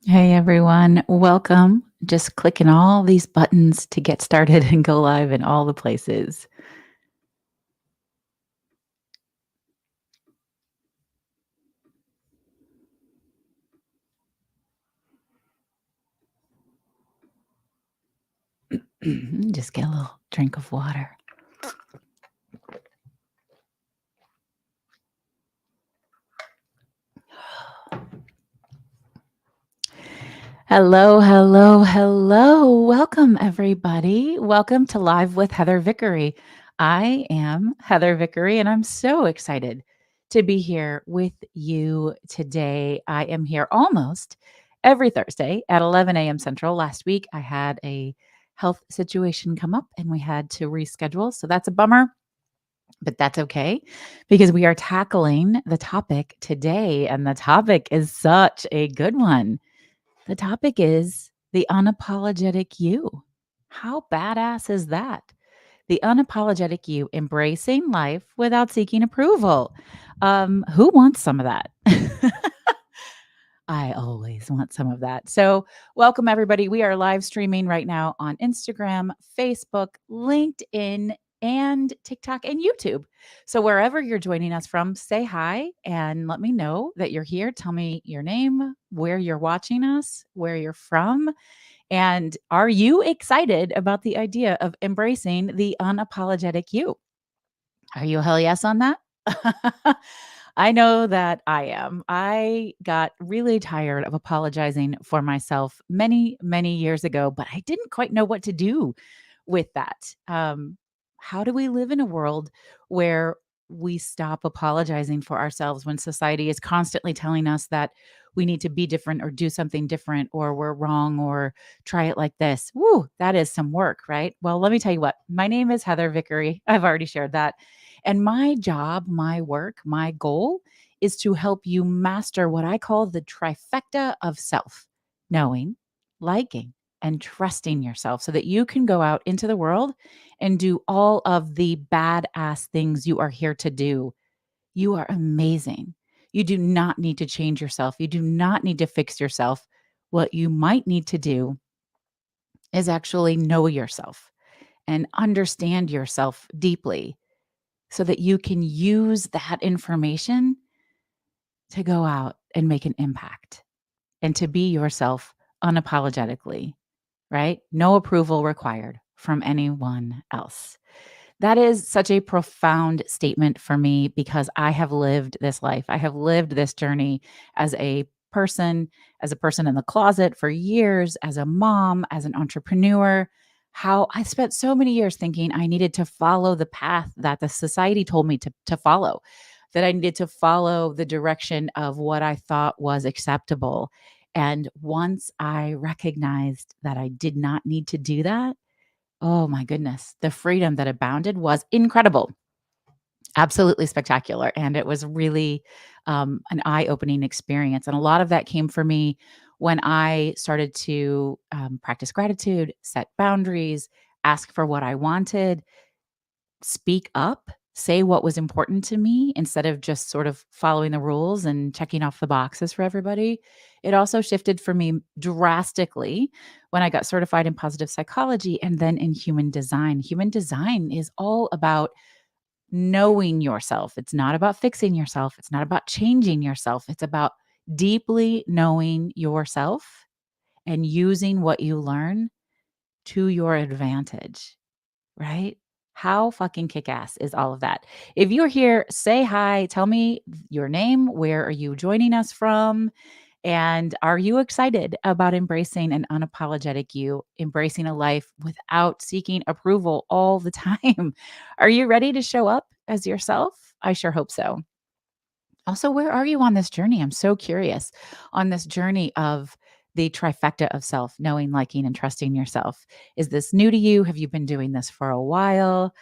Hey everyone, welcome. Just clicking all these buttons to get started and go live in all the places. Just get a little drink of water. Hello, hello, hello. Welcome, everybody. Welcome to Live with Heather Vickery. I am Heather Vickery, and I'm so excited to be here with you today. I am here almost every Thursday at 11 a.m. Central. Last week, I had a health situation come up and we had to reschedule. So that's a bummer, but that's okay because we are tackling the topic today. And the topic is such a good one. The topic is the unapologetic you. How badass is that? The unapologetic you, embracing life without seeking approval. Who wants some of that? I always want some of that. So, welcome everybody. We are live streaming right now on Instagram, Facebook, LinkedIn, and TikTok and YouTube. So, wherever you're joining us from, say hi and let me know that you're here. Tell me your name, where you're watching us, where you're from, and are you excited about the idea of embracing the unapologetic you? Are you a hell yes on that? I know that I am. I got really tired of apologizing for myself many, many years ago, but I didn't quite know what to do with that. How do we live in a world where we stop apologizing for ourselves when society is constantly telling us that we need to be different or do something different or we're wrong or try it like this? Woo, that is some work, right? Well, let me tell you what. My name is Heather Vickery. I've already shared that. And my job, my work, my goal is to help you master what I call the trifecta of self: knowing, liking, and trusting yourself so that you can go out into the world and do all of the badass things you are here to do. You are amazing. You do not need to change yourself. You do not need to fix yourself. What you might need to do is actually know yourself and understand yourself deeply so that you can use that information to go out and make an impact and to be yourself unapologetically, right? No approval required from anyone else. That is such a profound statement for me because I have lived this life. I have lived this journey as a person in the closet for years, as a mom, as an entrepreneur. How I spent so many years thinking I needed to follow the path that the society told me to follow, that I needed to follow the direction of what I thought was acceptable. And once I recognized that I did not need to do that, oh my goodness, the freedom that abounded was incredible, absolutely spectacular, and it was really, an eye-opening experience, and a lot of that came for me when I started to, practice gratitude, set boundaries, ask for what I wanted, speak up, say what was important to me instead of just sort of following the rules and checking off the boxes for everybody. It also shifted for me drastically when I got certified in positive psychology and then in human design. Human design is all about knowing yourself. It's not about fixing yourself. It's not about changing yourself. It's about deeply knowing yourself and using what you learn to your advantage. Right? How fucking kick ass is all of that? If you're here, say hi, tell me your name, where are you joining us from? And are you excited about embracing an unapologetic you, embracing a life without seeking approval all the time? Are you ready to show up as yourself? I sure hope so. Also, where are you on this journey? I'm so curious on this journey of the trifecta of self, knowing, liking, and trusting yourself. Is this new to you? Have you been doing this for a while?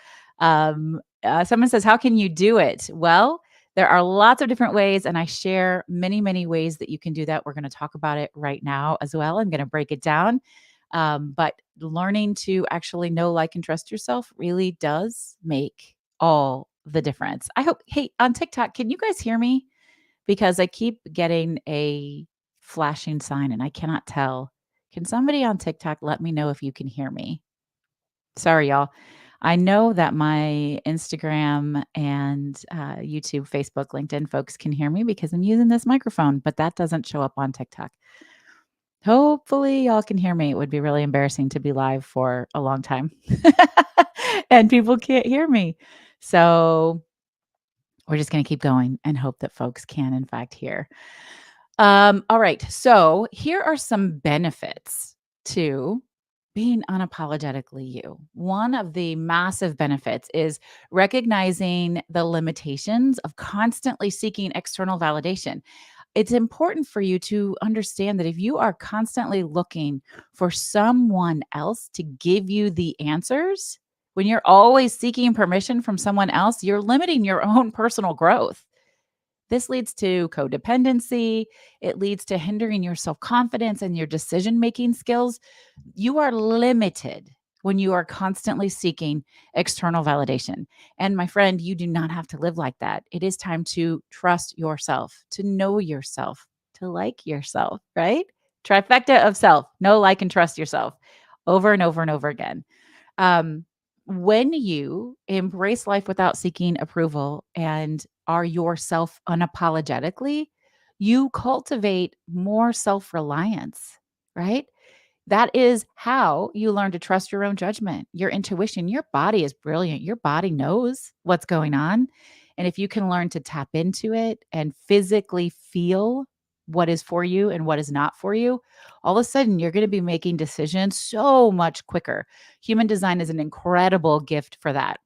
Someone says, how can you do it? Well, there are lots of different ways, and I share many, many ways that you can do that. We're going to talk about it right now as well. I'm going to break it down. But learning to actually know, like, and trust yourself really does make all the difference. I hope, hey, on TikTok, can you guys hear me? Because I keep getting a flashing sign and I cannot tell. Can somebody on TikTok let me know if you can hear me? Sorry, y'all. I know that my Instagram and YouTube, Facebook, LinkedIn folks can hear me because I'm using this microphone, but that doesn't show up on TikTok. Hopefully, y'all can hear me. It would be really embarrassing to be live for a long time and people can't hear me. So we're just going to keep going and hope that folks can, in fact, hear. All right. So here are some benefits to being unapologetically you. One of the massive benefits is recognizing the limitations of constantly seeking external validation. It's important for you to understand that if you are constantly looking for someone else to give you the answers, when you're always seeking permission from someone else, you're limiting your own personal growth. This leads to codependency. It leads to hindering your self confidence and your decision making skills. You are limited when you are constantly seeking external validation. And my friend, you do not have to live like that. It is time to trust yourself, to know yourself, to like yourself, right? Trifecta of self, know, like, and trust yourself over and over and over again. Um, when you embrace life without seeking approval and are yourself unapologetically, you cultivate more self reliance, right? That is how you learn to trust your own judgment, your intuition. Your body is brilliant. Your body knows what's going on. And if you can learn to tap into it and physically feel what is for you and what is not for you, all of a sudden you're going to be making decisions so much quicker. Human design is an incredible gift for that,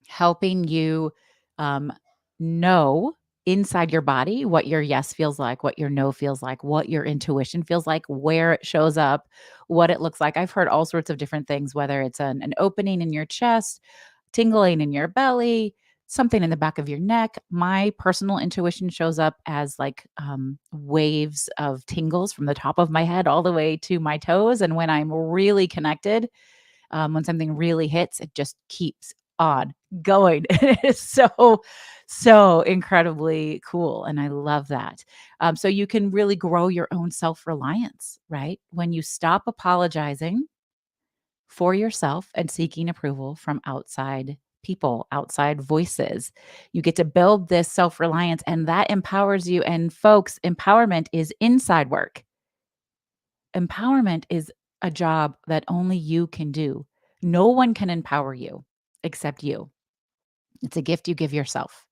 helping you um, know inside your body what your yes feels like, what your no feels like, what your intuition feels like, where it shows up, what it looks like. I've heard all sorts of different things, whether it's an opening in your chest, tingling in your belly, something in the back of your neck. My personal intuition shows up as like waves of tingles from the top of my head all the way to my toes. And when I'm really connected, when something really hits, it just keeps on going. It is so incredibly cool. And I love that. So you can really grow your own self reliance, right? When you stop apologizing for yourself and seeking approval from outside people, outside voices. You get to build this self reliance, and that empowers you. And folks, empowerment is inside work. Empowerment is a job that only you can do. No one can empower you except you. It's a gift you give yourself.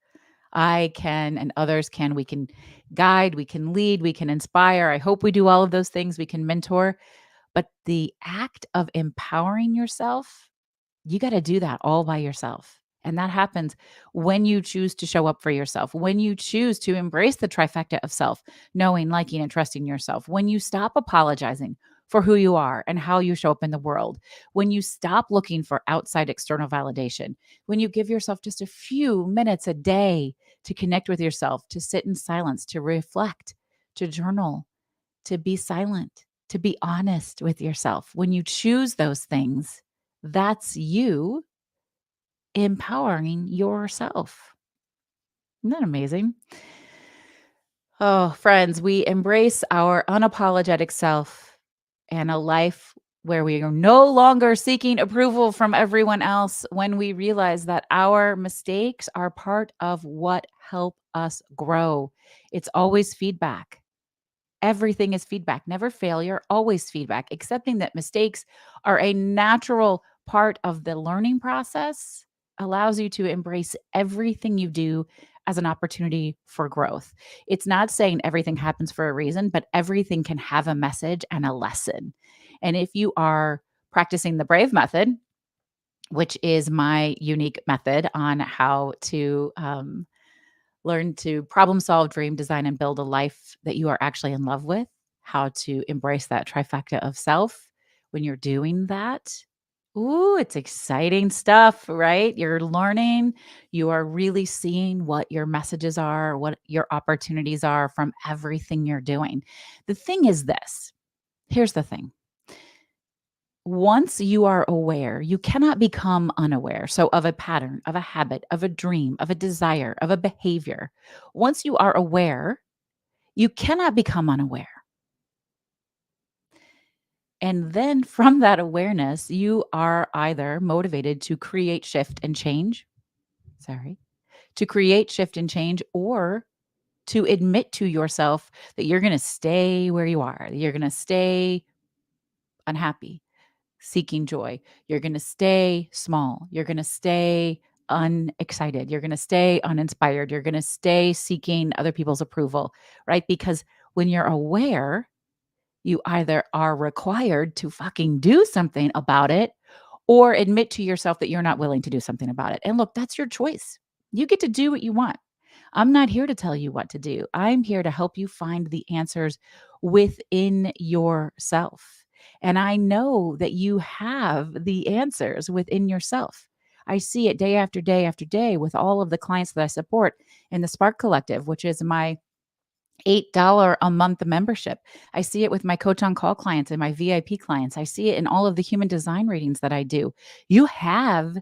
I can, and others can. We can guide, we can lead, we can inspire. I hope we do all of those things. We can mentor. But the act of empowering yourself, you got to do that all by yourself. And that happens when you choose to show up for yourself, when you choose to embrace the trifecta of self, knowing, liking, and trusting yourself, when you stop apologizing for who you are and how you show up in the world, when you stop looking for outside external validation, when you give yourself just a few minutes a day to connect with yourself, to sit in silence, to reflect, to journal, to be silent, to be honest with yourself. When you choose those things, that's you empowering yourself. Isn't that amazing? Oh, friends, we embrace our unapologetic self and a life where we are no longer seeking approval from everyone else when we realize that our mistakes are part of what help us grow. It's always feedback. Everything is feedback, never failure, always feedback. Accepting that mistakes are a natural part of the learning process allows you to embrace everything you do as an opportunity for growth. It's not saying everything happens for a reason, but everything can have a message and a lesson. And if you are practicing the brave method, which is my unique method on how to learn to problem solve, dream, design, and build a life that you are actually in love with, how to embrace that trifecta of self when you're doing that. Ooh, it's exciting stuff, right? You're learning, you are really seeing what your messages are, what your opportunities are from everything you're doing. The thing is this, here's the thing. Once you are aware, you cannot become unaware. So, of a pattern, of a habit, of a dream, of a desire, of a behavior. Once you are aware, you cannot become unaware. And then from that awareness, you are either motivated to create shift and change, sorry, to create shift and change, or to admit to yourself that you're going to stay where you are. You're going to stay unhappy, seeking joy. You're going to stay small. You're going to stay unexcited. You're going to stay uninspired. You're going to stay seeking other people's approval, right? Because when you're aware, you either are required to fucking do something about it or admit to yourself that you're not willing to do something about it. And look, that's your choice. You get to do what you want. I'm not here to tell you what to do. I'm here to help you find the answers within yourself. And I know that you have the answers within yourself. I see it day after day after day with all of the clients that I support in the Spark Collective, which is my $8 a month membership. I see it with my coach on call clients and my VIP clients. I see it in all of the human design readings that I do. You have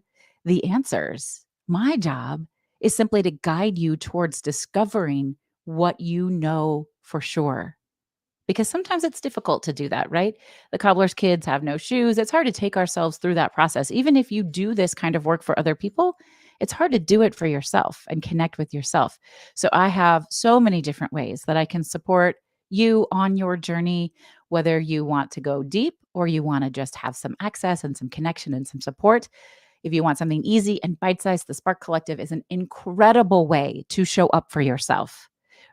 the answers. My job is simply to guide you towards discovering what you know for sure, because sometimes it's difficult to do that, right? The cobbler's kids have no shoes. It's hard to take ourselves through that process. Even if you do this kind of work for other people, it's hard to do it for yourself and connect with yourself. So I have so many different ways that I can support you on your journey, whether you want to go deep or you want to just have some access and some connection and some support. If you want something easy and bite sized, the Spark Collective is an incredible way to show up for yourself,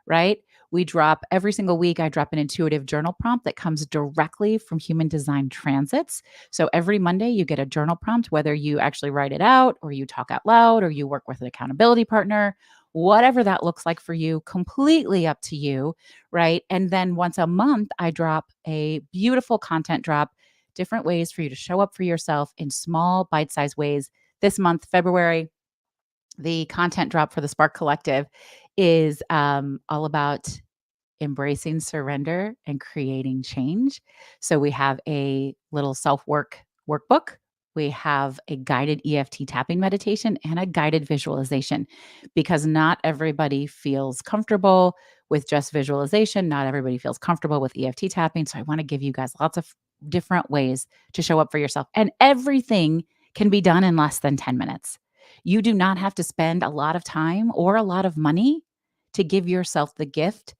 right? We drop every single week. I drop an intuitive journal prompt that comes directly from human design transits. So every Monday, you get a journal prompt, whether you actually write it out or you talk out loud or you work with an accountability partner, whatever that looks like for you, completely up to you, right? And then once a month, I drop a beautiful content drop, different ways for you to show up for yourself in small, bite sized ways. This month, February, the content drop for the Spark Collective is all about embracing surrender and creating change. So we have a little self-work workbook. We have a guided EFT tapping meditation and a guided visualization, because not everybody feels comfortable with just visualization. Not everybody feels comfortable with EFT tapping. So I want to give you guys lots of different ways to show up for yourself. And everything can be done in less than 10 minutes. You do not have to spend a lot of time or a lot of money to give yourself the gift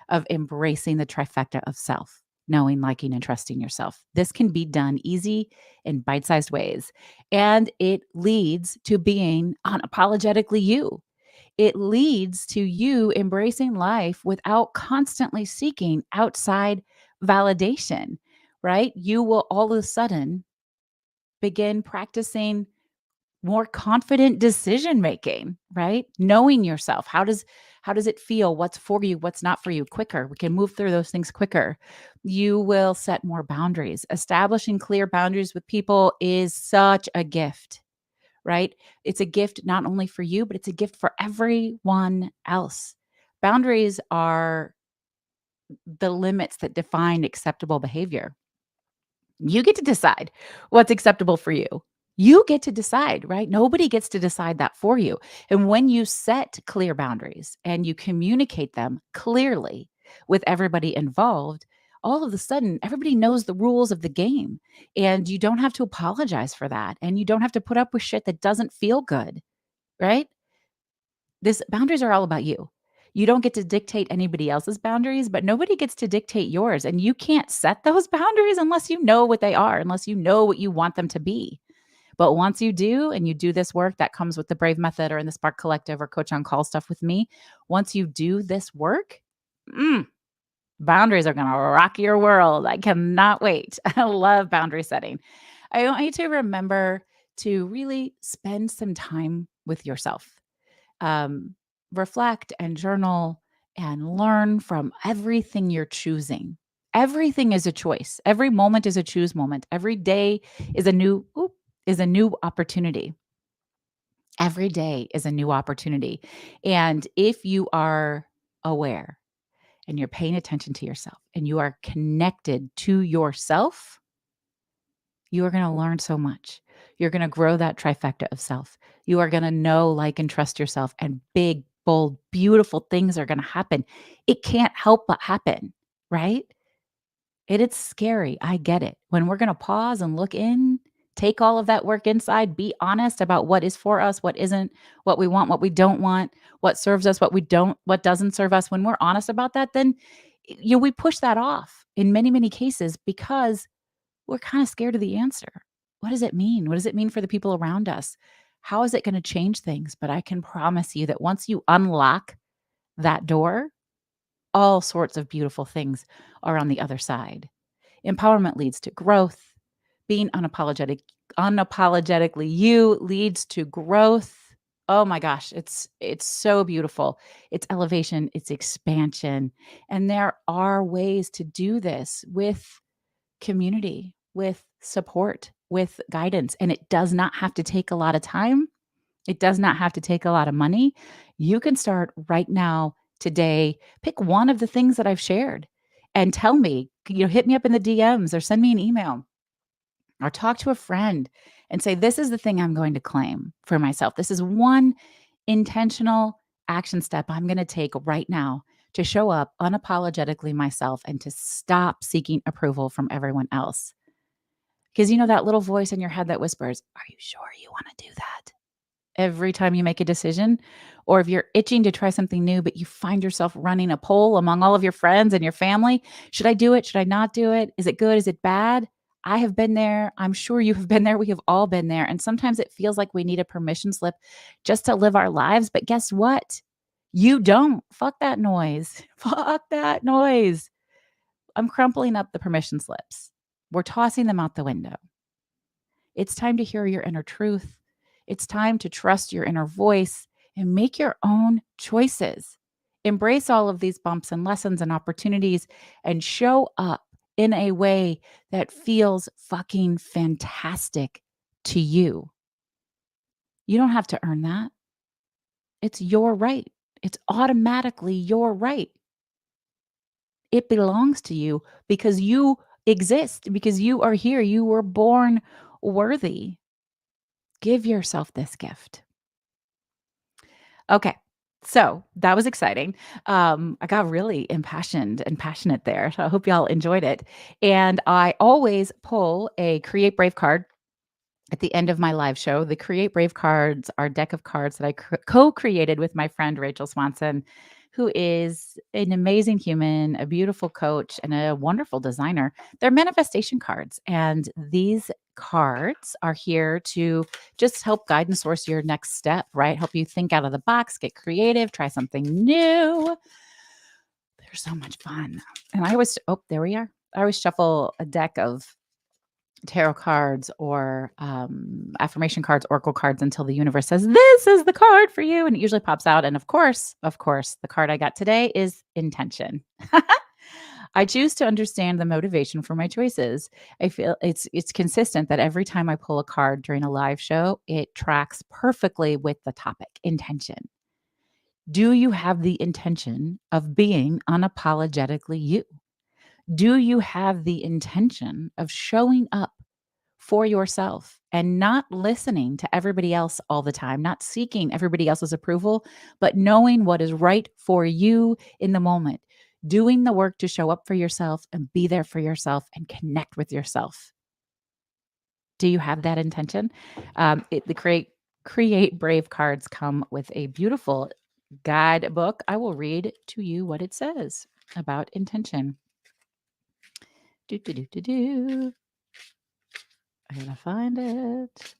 of embracing the trifecta of self, knowing, liking, and trusting yourself. This can be done easy in bite sized ways. And it leads to being unapologetically you. It leads to you embracing life without constantly seeking outside validation, right? You will all of a sudden begin practicing more confident decision making, right? Knowing yourself. How does it feel? What's for you? What's not for you? Quicker. We can move through those things quicker. You will set more boundaries. Establishing clear boundaries with people is such a gift, right? It's a gift not only for you, but it's a gift for everyone else. Boundaries are the limits that define acceptable behavior. You get to decide what's acceptable for you. You get to decide, right? Nobody gets to decide that for you. And when you set clear boundaries and you communicate them clearly with everybody involved, all of a sudden, everybody knows the rules of the game. And you don't have to apologize for that. And you don't have to put up with shit that doesn't feel good, right? This boundaries are all about you. You don't get to dictate anybody else's boundaries, but nobody gets to dictate yours. And you can't set those boundaries unless you know what they are, unless you know what you want them to be. But once you do, and you do this work that comes with the Brave Method or in the Spark Collective or Coach on Call stuff with me, once you do this work, boundaries are going to rock your world. I cannot wait. I love boundary setting. I want you to remember to really spend some time with yourself, um, reflect and journal and learn from everything you're choosing. Everything is a choice. Every moment is a choose moment. Every day is a new opportunity. Every day is a new opportunity. And if you are aware and you're paying attention to yourself and you are connected to yourself, you are going to learn so much. You're going to grow that trifecta of self. You are going to know, like, and trust yourself, and big, bold, beautiful things are going to happen. It can't help but happen, right? It's scary. I get it. When we're going to pause and look in, take all of that work inside, be honest about what is for us, what isn't, what we want, what we don't want, what serves us, what doesn't serve us. When we're honest about that, then we push that off in many, many cases because we're kind of scared of the answer. What does it mean? What does it mean for the people around us? How is it going to change things? But I can promise you that once you unlock that door, all sorts of beautiful things are on the other side. Empowerment leads to growth. Being unapologetically you leads to growth. Oh my gosh, it's so beautiful. It's elevation, it's expansion. And there are ways to do this with community, with support, with guidance. And it does not have to take a lot of time. It does not have to take a lot of money. You can start right now, today. Pick one of the things that I've shared and tell me, hit me up in the DMs or send me an email or talk to a friend and say, this is the thing I'm going to claim for myself. This is one intentional action step I'm going to take right now to show up unapologetically myself and to stop seeking approval from everyone else. Because that little voice in your head that whispers, are you sure you want to do that? Every time you make a decision, or if you're itching to try something new, but you find yourself running a poll among all of your friends and your family, should I do it? Should I not do it? Is it good? Is it bad? I have been there. I'm sure you have been there. We have all been there. And sometimes it feels like we need a permission slip just to live our lives. But guess what? You don't. Fuck that noise. Fuck that noise. I'm crumpling up the permission slips. We're tossing them out the window. It's time to hear your inner truth. It's time to trust your inner voice and make your own choices. Embrace all of these bumps and lessons and opportunities and show up in a way that feels fucking fantastic to you. You don't have to earn that. It's your right. It's automatically your right. It belongs to you because you exist, because you are here. You were born worthy. Give yourself this gift. Okay. So that was exciting. I got really impassioned and passionate there. So I hope y'all enjoyed it. And I always pull a Create Brave card at the end of my live show. The Create Brave cards are a deck of cards that I co-created with my friend Rachel Swanson, who is an amazing human, a beautiful coach, and a wonderful designer. They're manifestation cards, and these cards are here to just help guide and source your next step, right? Help you think out of the box, get creative, try something new. They're so much fun. And there we are. I always shuffle a deck of tarot cards or affirmation cards, oracle cards until the universe says, this is the card for you. And it usually pops out. And of course, the card I got today is intention. I choose to understand the motivation for my choices. I feel it's consistent that every time I pull a card during a live show, it tracks perfectly with the topic, intention. Do you have the intention of being unapologetically you? Do you have the intention of showing up for yourself and not listening to everybody else all the time, not seeking everybody else's approval, but knowing what is right for you in the moment, doing the work to show up for yourself and be there for yourself and connect with yourself? Do you have that intention? The Create Brave cards come with a beautiful guidebook. I will read to you what it says about intention. Do, do, do, do, do. I gotta find it.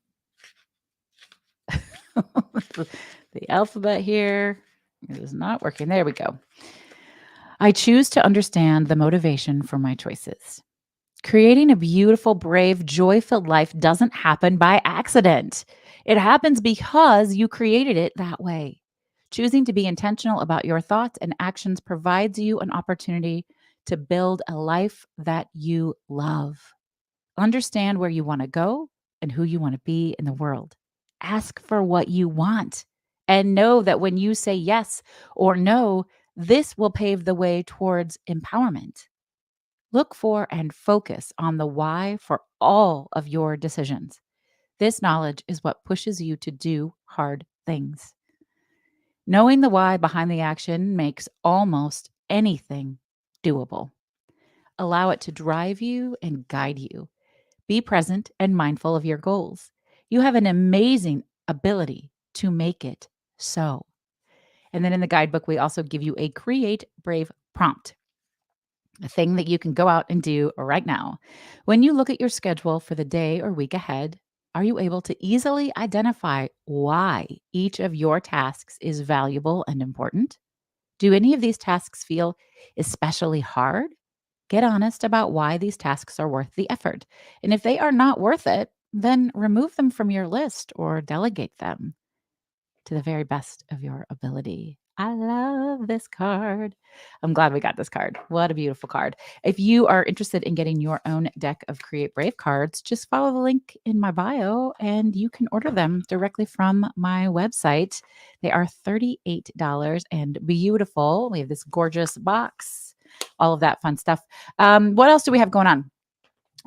The alphabet here is not working. There we go. I choose to understand the motivation for my choices. Creating a beautiful, brave, joy-filled life doesn't happen by accident. It happens because you created it that way. Choosing to be intentional about your thoughts and actions provides you an opportunity to build a life that you love. Understand where you want to go and who you want to be in the world. Ask for what you want and know that when you say yes or no, this will pave the way towards empowerment. Look for and focus on the why for all of your decisions. This knowledge is what pushes you to do hard things. Knowing the why behind the action makes almost anything doable. Allow it to drive you and guide you. Be present and mindful of your goals. You have an amazing ability to make it so. And then in the guidebook, we also give you a create brave prompt, a thing that you can go out and do right now. When you look at your schedule for the day or week ahead, are you able to easily identify why each of your tasks is valuable and important? Do any of these tasks feel especially hard? Get honest about why these tasks are worth the effort. And if they are not worth it, then remove them from your list or delegate them to the very best of your ability. I love this card. I'm glad we got this card. What a beautiful card. If you are interested in getting your own deck of Create Brave cards, just follow the link in my bio and you can order them directly from my website. They are $38 and beautiful. We have this gorgeous box, all of that fun stuff. What else do we have going on?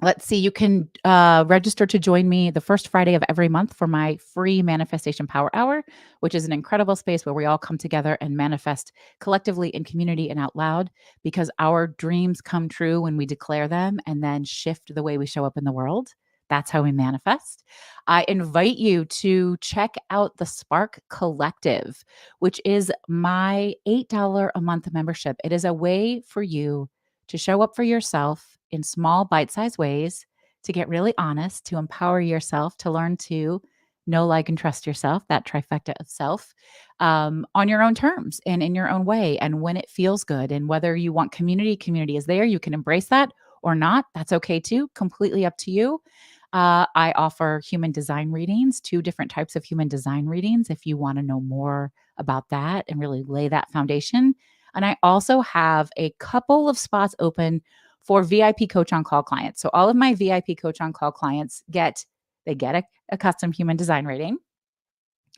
Let's see, you can register to join me the first Friday of every month for my free Manifestation Power Hour, which is an incredible space where we all come together and manifest collectively in community and out loud because our dreams come true when we declare them and then shift the way we show up in the world. That's how we manifest. I invite you to check out the Spark Collective, which is my $8 a month membership. It is a way for you to show up for yourself in small, bite sized ways, to get really honest, to empower yourself, to learn to know, like, and trust yourself, that trifecta of self, on your own terms and in your own way. And when it feels good, and whether you want community, community is there. You can embrace that or not. That's okay too. Completely up to you. I offer human design readings, 2 different types of human design readings, if you want to know more about that and really lay that foundation. And I also have a couple of spots open for VIP Coach on Call clients. So all of my VIP Coach on Call clients get a custom human design reading.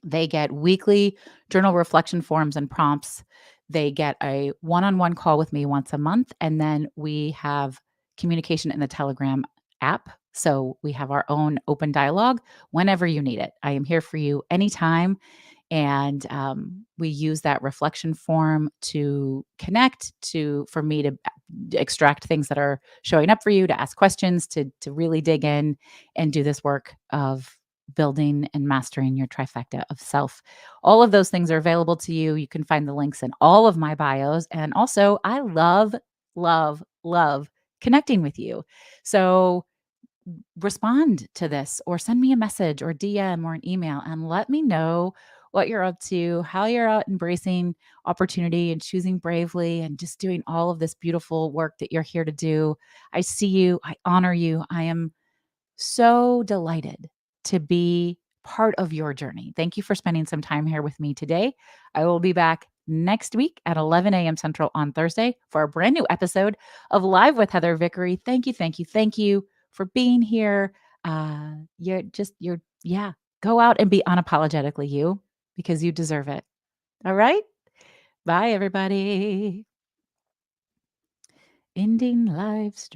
They get weekly journal reflection forms and prompts. They get a one-on-one call with me once a month, and then we have communication in the Telegram app. So we have our own open dialogue whenever you need it. I am here for you anytime. And we use that reflection form to connect, to for me to extract things that are showing up for you, to ask questions, to really dig in and do this work of building and mastering your trifecta of self. All of those things are available to you. You can find the links in all of my bios. And also, I love, love, love connecting with you. So respond to this or send me a message or DM or an email and let me know what you're up to, how you're out embracing opportunity and choosing bravely and just doing all of this beautiful work that you're here to do. I see you. I honor you. I am so delighted to be part of your journey. Thank you for spending some time here with me today. I will be back next week at 11 a.m. Central on Thursday for a brand new episode of Live with Heather Vickery. Thank you, thank you, thank you for being here. Yeah, go out and be unapologetically you because you deserve it. All right. Bye, everybody. Ending live stream.